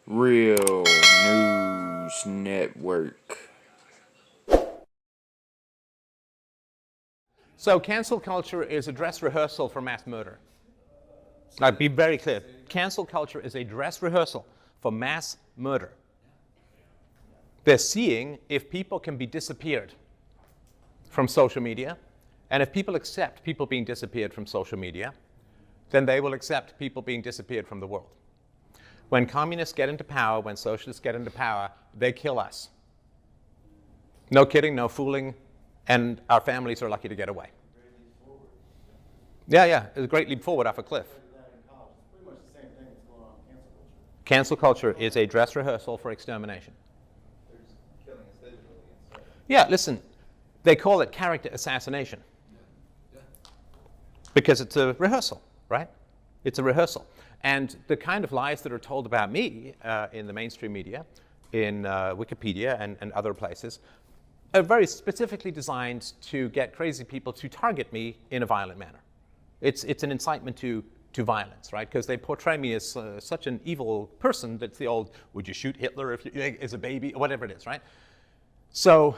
Real News Network. So cancel culture is a dress rehearsal for mass murder. Now, be very clear. Cancel culture is a dress rehearsal for mass murder. They're seeing if people can be disappeared from social media, and if people accept people being disappeared from social media, then they will accept people being disappeared from the world. When communists get into power, when socialists get into power, they kill us. No kidding, no fooling, and our families are lucky to get away. Yeah, it's a great leap forward off a cliff. Cancel culture is a dress rehearsal for extermination. Yeah, listen, they call it character assassination because it's a rehearsal, right? It's a rehearsal. And the kind of lies that are told about me in the mainstream media, in Wikipedia and other places, are very specifically designed to get crazy people to target me in a violent manner. It's an incitement to violence, right? Because they portray me as such an evil person that's the old, would you shoot Hitler if you, as a baby, or whatever it is, right? So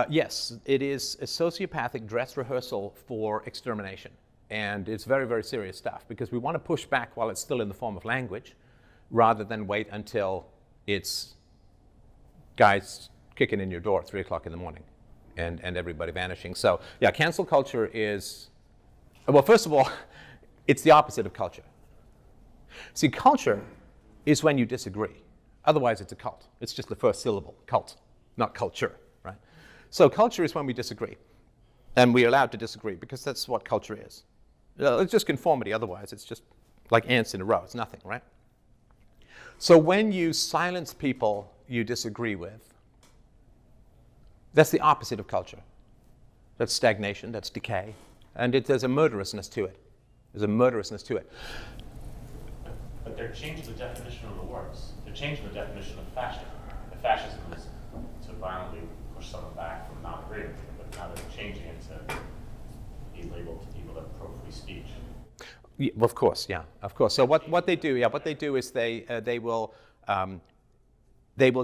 yes, it is a sociopathic dress rehearsal for extermination. And it's very, very serious stuff because we want to push back while it's still in the form of language rather than wait until it's guys kicking in your door at 3 o'clock in the morning and everybody vanishing. So yeah, cancel culture is, well, first of all, it's the opposite of culture. See, culture is when you disagree. Otherwise, it's a cult. It's just the first syllable, cult, not culture, right? So culture is when we disagree. And we're allowed to disagree because that's what culture is. It's just conformity, otherwise it's just like ants in a row, it's nothing, right? So when you silence people you disagree with, that's the opposite of culture. That's stagnation, that's decay, and there's a murderousness to it. There's a murderousness to it. But they're changing the definition of the words. They're changing the definition of fascism. The fascism is to violently push someone back from not agreeing with you, but now they're changing it to be labeled to people that are pro-free speech. Yeah, of course, yeah, of course. So what they do is they will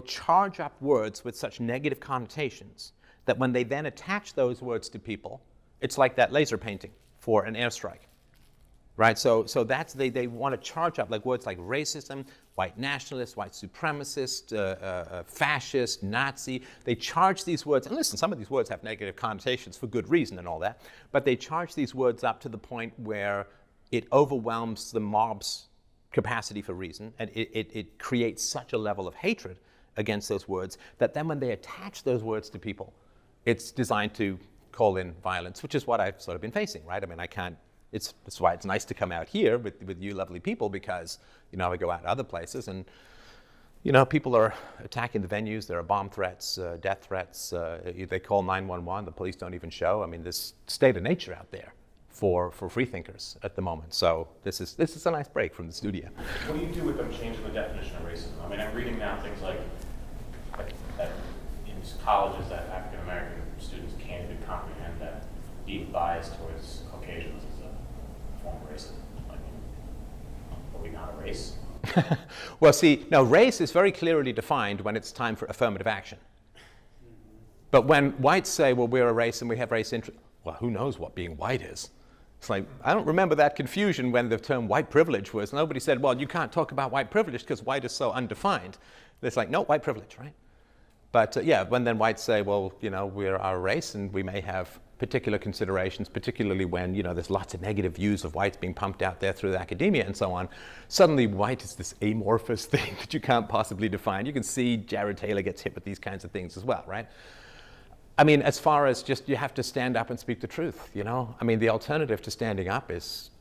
charge up words with such negative connotations that when they then attach those words to people, it's like that laser painting for an airstrike, right? So that's they want to charge up like words like racism, white nationalist, white supremacist, fascist, Nazi. They charge these words, and listen, some of these words have negative connotations for good reason and all that, but they charge these words up to the point where it overwhelms the mob's capacity for reason, and it creates such a level of hatred against those words that then when they attach those words to people, it's designed to call in violence, which is what I've sort of been facing, right? I mean, I can't, that's why it's nice to come out here with you lovely people because, you know, I go out to other places and, you know, people are attacking the venues. There are bomb threats, death threats. They call 911. The police don't even show. I mean, there's state of nature out there for free thinkers at the moment. So this is a nice break from the studio. What do you do with them changing the definition of racism? I mean, I'm reading now things like that in colleges that African American students can't even comprehend that being biased towards Caucasians is a form of racism. Like, are we not a race? Well, see, now race is very clearly defined when it's time for affirmative action. But when whites say, well, we're a race and we have race interest, well, who knows what being white is? It's like, I don't remember that confusion when the term white privilege was. Nobody said, well, you can't talk about white privilege because white is so undefined. It's like, no, white privilege, right? But yeah, when then whites say, well, you know, we're our race and we may have particular considerations, particularly when, you know, there's lots of negative views of whites being pumped out there through the academia and so on, suddenly white is this amorphous thing that you can't possibly define. You can see Jared Taylor gets hit with these kinds of things as well, right? I mean, as far as just you have to stand up and speak the truth, you know? I mean, the alternative to standing up is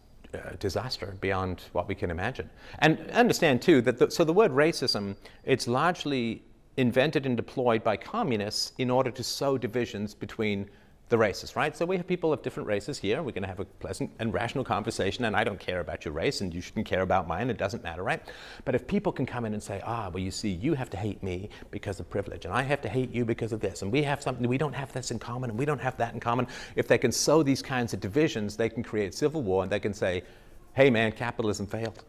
disaster beyond what we can imagine. And understand, too, that so the word racism, it's largely invented and deployed by communists in order to sow divisions between the races, right? So we have people of different races here. We're going to have a pleasant and rational conversation, and I don't care about your race, and you shouldn't care about mine. It doesn't matter, right? But if people can come in and say, well, you see, you have to hate me because of privilege, and I have to hate you because of this, and we have something, we don't have this in common, and we don't have that in common. If they can sow these kinds of divisions, they can create civil war, and they can say, hey, man, capitalism failed.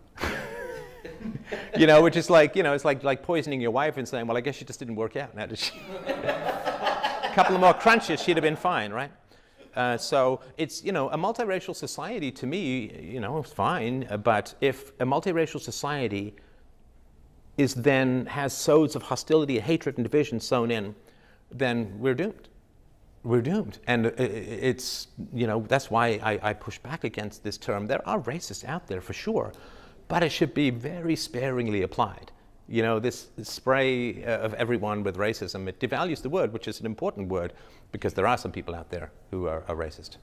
You know, which is like, you know, it's like poisoning your wife and saying, well, I guess she just didn't work out now, did she? A couple of more crunches, she'd have been fine, right? So it's, you know, a multiracial society to me, you know, is fine, but if a multiracial society has sods of hostility, hatred, and division sown in, then we're doomed. We're doomed. And it's, you know, that's why I push back against this term. There are racists out there for sure, but it should be very sparingly applied. You know, this spray of everyone with racism, it devalues the word, which is an important word, because there are some people out there who are racist.